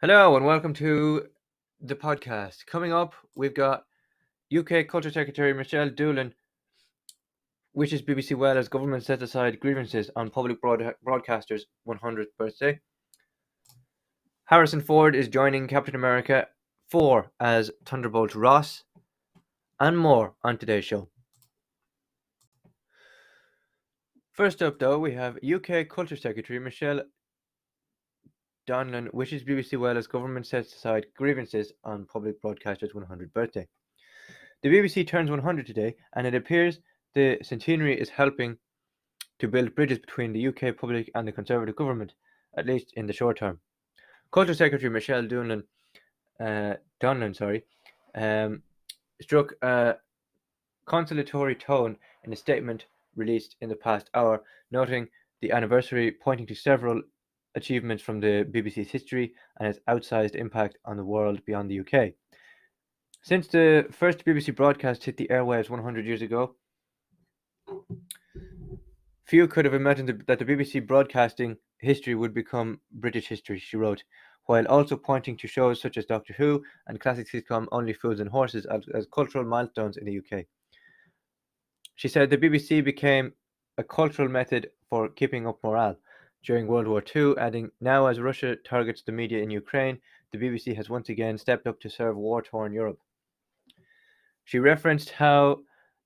Hello and welcome to the podcast. Coming up, we've got UK Culture Secretary Michelle Donelan wishes BBC well as government set aside grievances on public broadcaster's 100th birthday. Harrison Ford is joining Captain America 4 as Thunderbolt Ross, and more on today's show. First up, though, we have UK Culture Secretary Michelle Donelan wishes BBC well as government sets aside grievances on public broadcaster's 100th birthday. The BBC turns 100 today, and it appears the centenary is helping to build bridges between the UK public and the Conservative government, at least in the short term. Culture Secretary Michelle Donelan, struck a consolatory tone in a statement released in the past hour, noting the anniversary, pointing to several achievements from the BBC's history and its outsized impact on the world beyond the UK. Since the first BBC broadcast hit the airwaves 100 years ago, few could have imagined that the BBC broadcasting history would become British history, she wrote, while also pointing to shows such as Doctor Who and classic sitcom Only Fools and Horses as cultural milestones in the UK. She said the BBC became a cultural method for keeping up morale during World War II, adding, now as Russia targets the media in Ukraine, the BBC has once again stepped up to serve war-torn Europe. She referenced how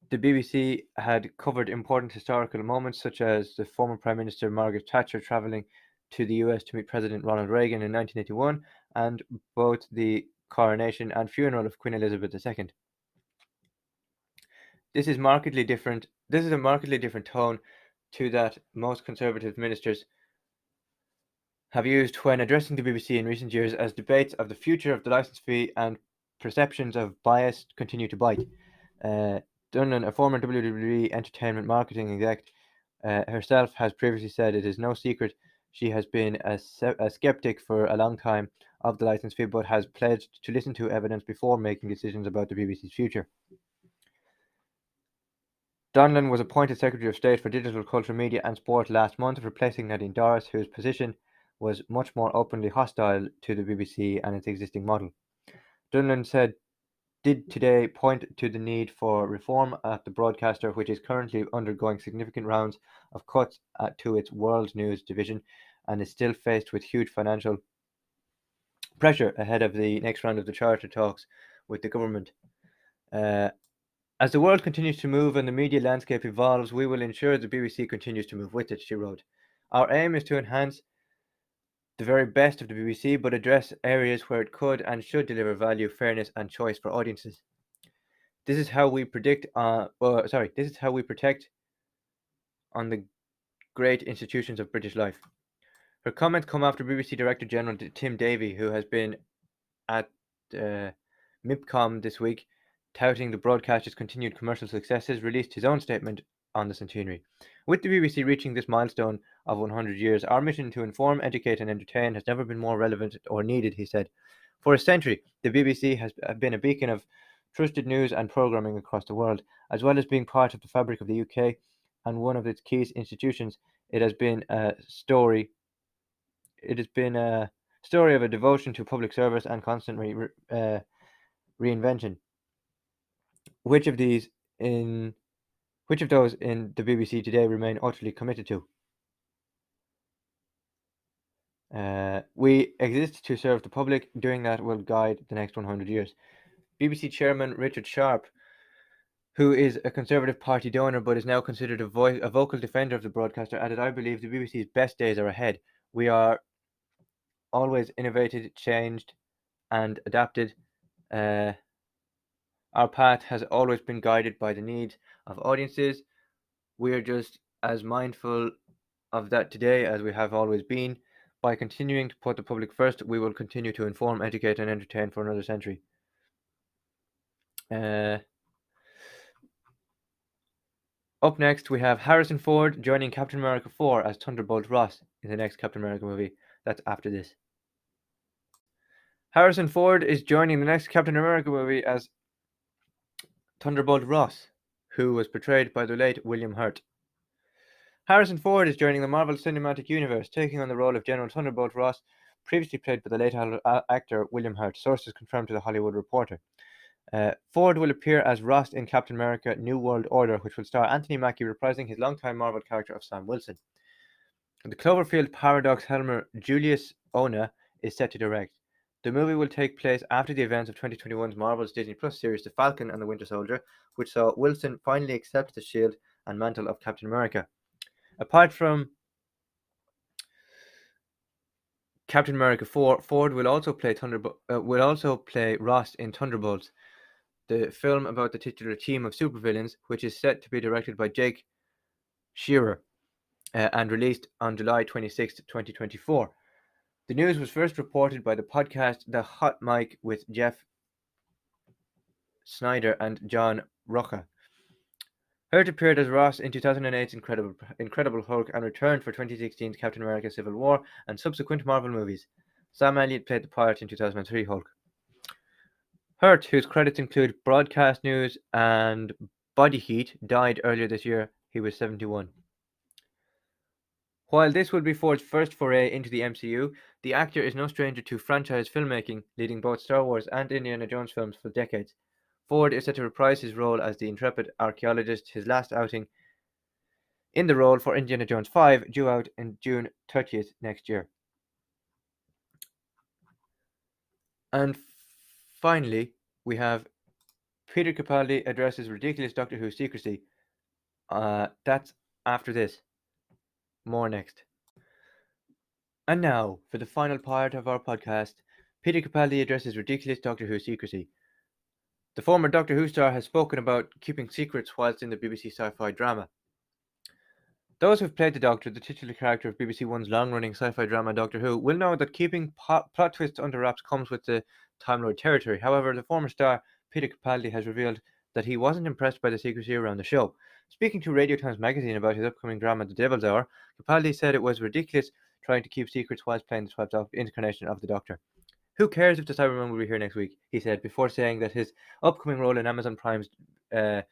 the BBC had covered important historical moments, such as the former Prime Minister Margaret Thatcher travelling to the US to meet President Ronald Reagan in 1981, and both the coronation and funeral of Queen Elizabeth II. This is a markedly different tone to that most Conservative ministers have used when addressing the BBC in recent years, as debates of the future of the licence fee and perceptions of bias continue to bite. Donelan, a former WWE entertainment marketing exec, herself has previously said it is no secret she has been a skeptic for a long time of the licence fee, but has pledged to listen to evidence before making decisions about the BBC's future. Donelan was appointed Secretary of State for Digital, Culture, Media and Sport last month, replacing Nadine Dorris, whose position was much more openly hostile to the BBC and its existing model. Donelan did today point to the need for reform at the broadcaster, which is currently undergoing significant rounds of cuts to its world news division and is still faced with huge financial pressure ahead of the next round of the charter talks with the government. As the world continues to move and the media landscape evolves, we will ensure the BBC continues to move with it, she wrote. Our aim is to enhance the very best of the BBC, but address areas where it could and should deliver value, fairness, and choice for audiences. This is how we protect on the great institutions of British life. Her comments come after BBC Director General Tim Davie, who has been at MIPCOM this week, touting the broadcaster's continued commercial successes, released his own statement on the centenary. With the BBC reaching this milestone of 100 years, our mission to inform, educate and entertain has never been more relevant or needed, he said. For a century, the BBC has been a beacon of trusted news and programming across the world, as well as being part of the fabric of the UK and one of its key institutions. It has been a story of a devotion to public service and constant reinvention. Which of those in the BBC today remain utterly committed to? We exist to serve the public. Doing that will guide the next 100 years. BBC Chairman Richard Sharp, who is a Conservative Party donor but is now considered a vocal defender of the broadcaster, added, I believe the BBC's best days are ahead. We are always innovated, changed and adapted. Our path has always been guided by the needs of audiences. We are just as mindful of that today as we have always been. By continuing to put the public first, we will continue to inform, educate and entertain for another century. Up next, we have Harrison Ford joining Captain America 4 as Thunderbolt Ross in the next Captain America movie. That's after this. Harrison Ford is joining the next Captain America movie as Thunderbolt Ross, who was portrayed by the late William Hurt. Harrison Ford is joining the Marvel Cinematic Universe, taking on the role of General Thunderbolt Ross, previously played by the late actor William Hurt, sources confirmed to The Hollywood Reporter. Ford will appear as Ross in Captain America New World Order, which will star Anthony Mackie reprising his longtime Marvel character of Sam Wilson. The Cloverfield Paradox helmer Julius Ona is set to direct. The movie will take place after the events of 2021's Marvel's Disney Plus series The Falcon and the Winter Soldier, which saw Wilson finally accept the shield and mantle of Captain America. Apart from Captain America 4, Ford will also play Ross in Thunderbolts, the film about the titular team of supervillains, which is set to be directed by Jake Shearer and released on July 26, 2024. The news was first reported by the podcast The Hot Mic with Jeff Snyder and John Rocha. Hurt appeared as Ross in 2008's Incredible Hulk and returned for 2016's Captain America Civil War and subsequent Marvel movies. Sam Elliott played the part in 2003 Hulk. Hurt, whose credits include Broadcast News and Body Heat, died earlier this year. He was 71. While this will be Ford's first foray into the MCU, the actor is no stranger to franchise filmmaking, leading both Star Wars and Indiana Jones films for decades. Ford is set to reprise his role as the intrepid archaeologist, his last outing in the role for Indiana Jones 5, due out in June 30th next year. And finally, we have Peter Capaldi addresses ridiculous Doctor Who secrecy. That's after this. More next. And now, for the final part of our podcast, Peter Capaldi addresses ridiculous Doctor Who secrecy. The former Doctor Who star has spoken about keeping secrets whilst in the BBC sci-fi drama. Those who've played the Doctor, the titular character of BBC One's long-running sci-fi drama Doctor Who, will know that keeping plot twists under wraps comes with the Time Lord territory. However, the former star, Peter Capaldi, has revealed that he wasn't impressed by the secrecy around the show. Speaking to Radio Times magazine about his upcoming drama The Devil's Hour, Capaldi said it was ridiculous trying to keep secrets whilst playing the 12th incarnation of the Doctor. Who cares if the Cyberman will be here next week, he said, before saying that his upcoming role in Amazon Prime's The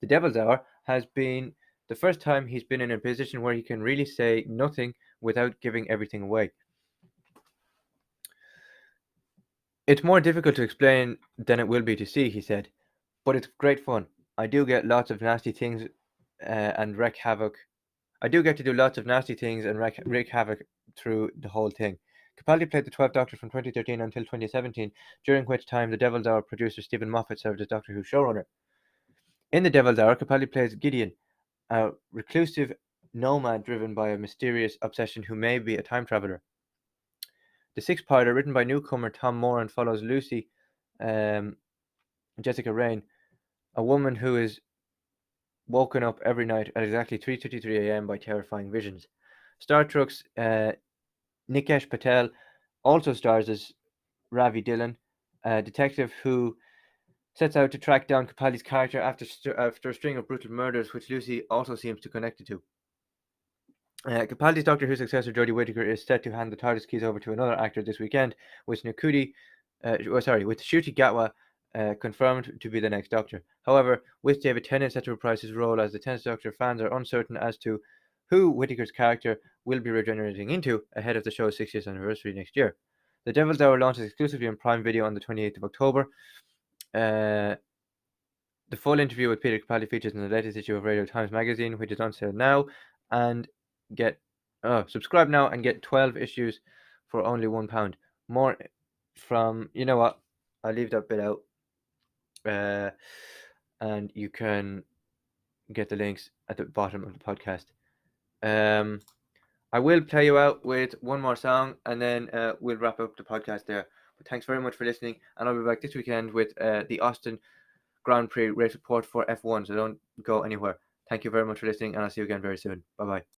Devil's Hour has been the first time he's been in a position where he can really say nothing without giving everything away. It's more difficult to explain than it will be to see, he said, but it's great fun. I do get lots of nasty things and wreak havoc. I do get to do lots of nasty things and wreak havoc through the whole thing. Capaldi played the 12th Doctor from 2013 until 2017, during which time the Devil's Hour producer Stephen Moffat served as Doctor Who showrunner. In the Devil's Hour, Capaldi plays Gideon, a reclusive nomad driven by a mysterious obsession who may be a time traveler. The six-parter, written by newcomer Tom Moran, follows Lucy, Jessica Rain, a woman who is woken up every night at exactly 3:33 a.m. by terrifying visions. Star Trek's Nikesh Patel also stars as Ravi Dillon, a detective who sets out to track down Capaldi's character after a string of brutal murders, which Lucy also seems to connect to. Capaldi's Doctor Who successor Jodie Whittaker is set to hand the TARDIS keys over to another actor this weekend, with Ncuti Gatwa confirmed to be the next Doctor. However, with David Tennant set to reprise his role as the 10th Doctor, fans are uncertain as to who Whittaker's character will be regenerating into ahead of the show's 60th anniversary next year. The Devil's Hour launches exclusively on Prime Video on the 28th of October. The full interview with Peter Capaldi features in the latest issue of Radio Times magazine, which is on sale now, and subscribe now and get 12 issues for only £1. More from, you know what, I'll leave that bit out, and you can get the links at the bottom of the podcast. I will play you out with one more song, and then we'll wrap up the podcast there. But thanks very much for listening, and I'll be back this weekend with the Austin Grand Prix race report for F1, so don't go anywhere. Thank you very much for listening, and I'll see you again very soon. Bye-bye.